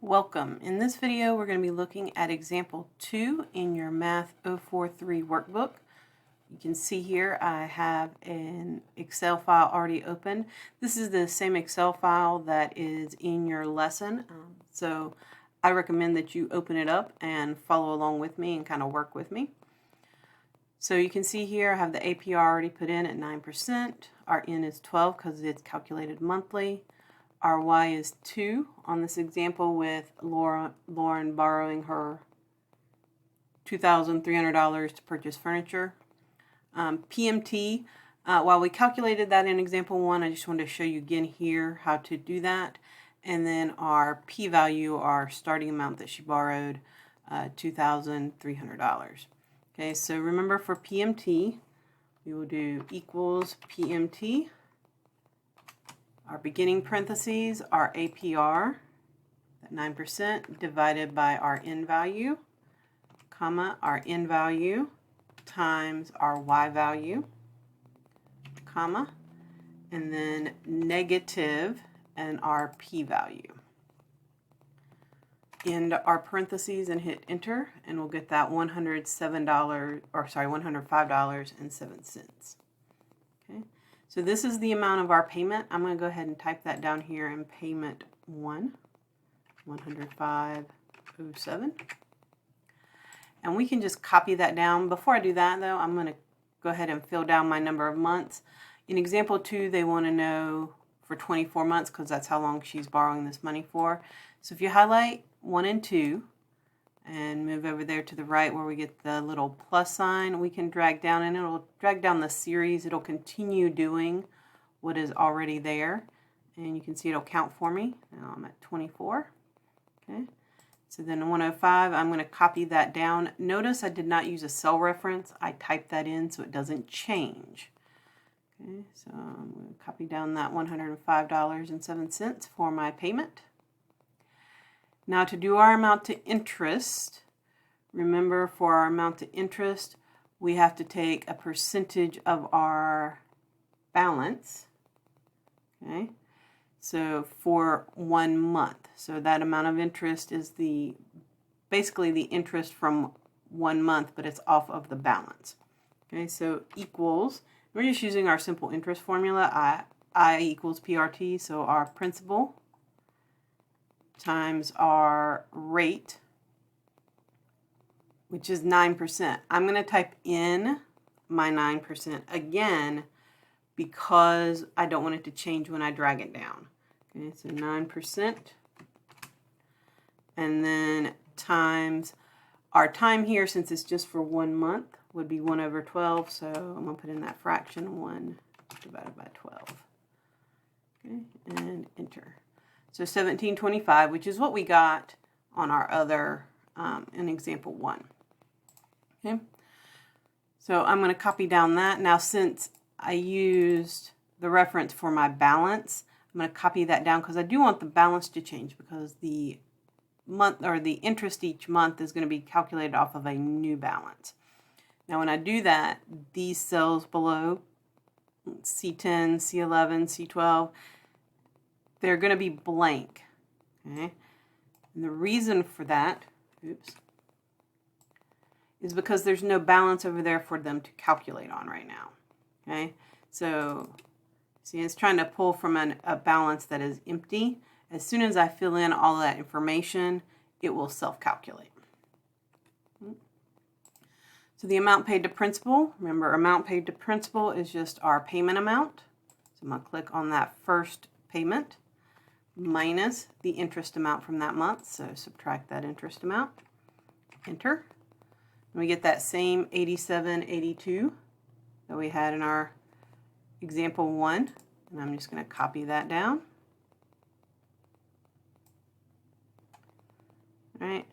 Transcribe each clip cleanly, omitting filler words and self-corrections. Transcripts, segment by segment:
Welcome. In this video, we're going to be looking at example 2 in your MAT043 workbook. You can see here I have an Excel file already open. This is the same Excel file that is in your lesson. So I recommend that you open it up and follow along with me and kind of work with me. So you can see here I have the APR already put in at 9%. Our N is 12 because it's calculated monthly. Our Y is 2 on this example with Lauren borrowing her $2,300 to purchase furniture. PMT, while we calculated that in example 1, I just wanted to show you again here how to do that. And then our p-value, our starting amount that she borrowed, $2,300. Okay, so remember for PMT, we will do equals PMT. Our beginning parentheses, our APR, that 9%, divided by our N value, comma, our N value times our Y value, comma, and then negative and our P value. End our parentheses and hit enter, and we'll get that $105.07. Okay. So this is the amount of our payment. I'm going to go ahead and type that down here in payment 1, 105.07. And we can just copy that down. Before I do that though, I'm going to go ahead and fill down my number of months. In example 2, they want to know for 24 months because that's how long she's borrowing this money for. So if you highlight 1 and 2 and move over there to the right where we get the little plus sign, we can drag down and it'll drag down the series. It'll continue doing what is already there, and you can see it'll count for me. Now I'm at 24. Okay, so then 105, I'm going to copy that down. Notice I did not use a cell reference. I typed that in so it doesn't change. Okay, so I'm going to copy down that $105.07 for my payment. Now to do our amount to interest, remember for our amount to interest, we have to take a percentage of our balance, okay? So for 1 month. So that amount of interest is basically the interest from 1 month, but it's off of the balance. Okay, so equals, we're just using our simple interest formula, I equals PRT, so our principal times our rate, which is 9%. I'm going to type in my 9% again because I don't want it to change when I drag it down. Okay, so 9%. And then times our time here, since it's just for 1 month, would be 1 over 12. So I'm going to put in that fraction, 1 divided by 12. Okay, and enter. So 1725, which is what we got on our other, in example 1. Okay, so I'm going to copy down that. Now since I used the reference for my balance, I'm going to copy that down because I do want the balance to change because the month or the interest each month is going to be calculated off of a new balance. Now when I do that, these cells below, C10, C11, C12, they're going to be blank, okay? And the reason for that, is because there's no balance over there for them to calculate on right now, okay? So, see, it's trying to pull from a balance that is empty. As soon as I fill in all of that information, it will self-calculate. So the amount paid to principal, remember amount paid to principal is just our payment amount. So I'm going to click on that first payment, minus the interest amount from that month. So subtract that interest amount, enter. And we get that same 87.82 that we had in our example 1. And I'm just going to copy that down. All right.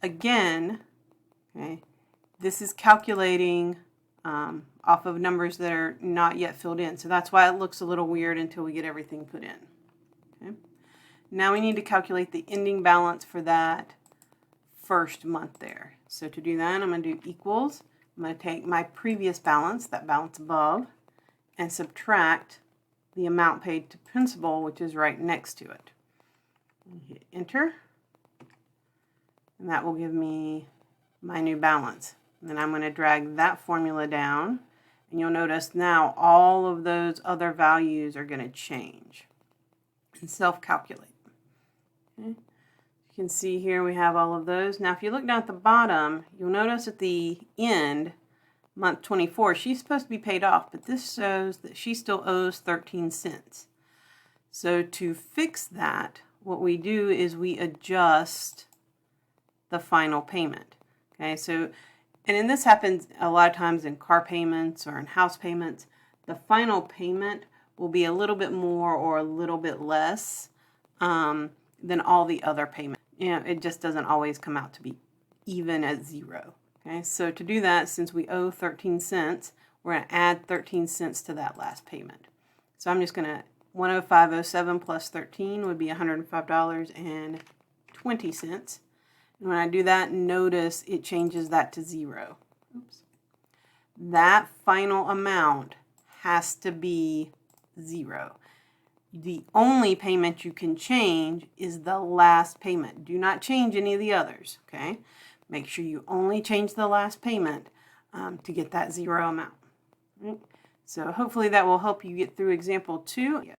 Again, okay, this is calculating off of numbers that are not yet filled in. So that's why it looks a little weird until we get everything put in. Okay. Now we need to calculate the ending balance for that first month there. So to do that, I'm going to do equals. I'm going to take my previous balance, that balance above, and subtract the amount paid to principal, which is right next to it. Hit enter, and that will give me my new balance. And then I'm going to drag that formula down, and you'll notice now all of those other values are going to change and self-calculate. Okay. You can see here we have all of those. Now if you look down at the bottom, you'll notice at the end, month 24, she's supposed to be paid off, but this shows that she still owes 13 cents. So to fix that, what we do is we adjust the final payment. Okay, so, and this happens a lot of times in car payments or in house payments. The final payment will be a little bit more or a little bit less than all the other payments. You know, it just doesn't always come out to be even at zero. Okay, so to do that, since we owe 13 cents, we're going to add 13 cents to that last payment. So I'm just going to, 105.07 plus 13 would be $105.20. And when I do that, notice it changes that to zero. Oops. That final amount has to be zero. The only payment you can change is the last payment. Do not change any of the others, okay? Make sure you only change the last payment to get that zero amount. Right? So hopefully that will help you get through example 2.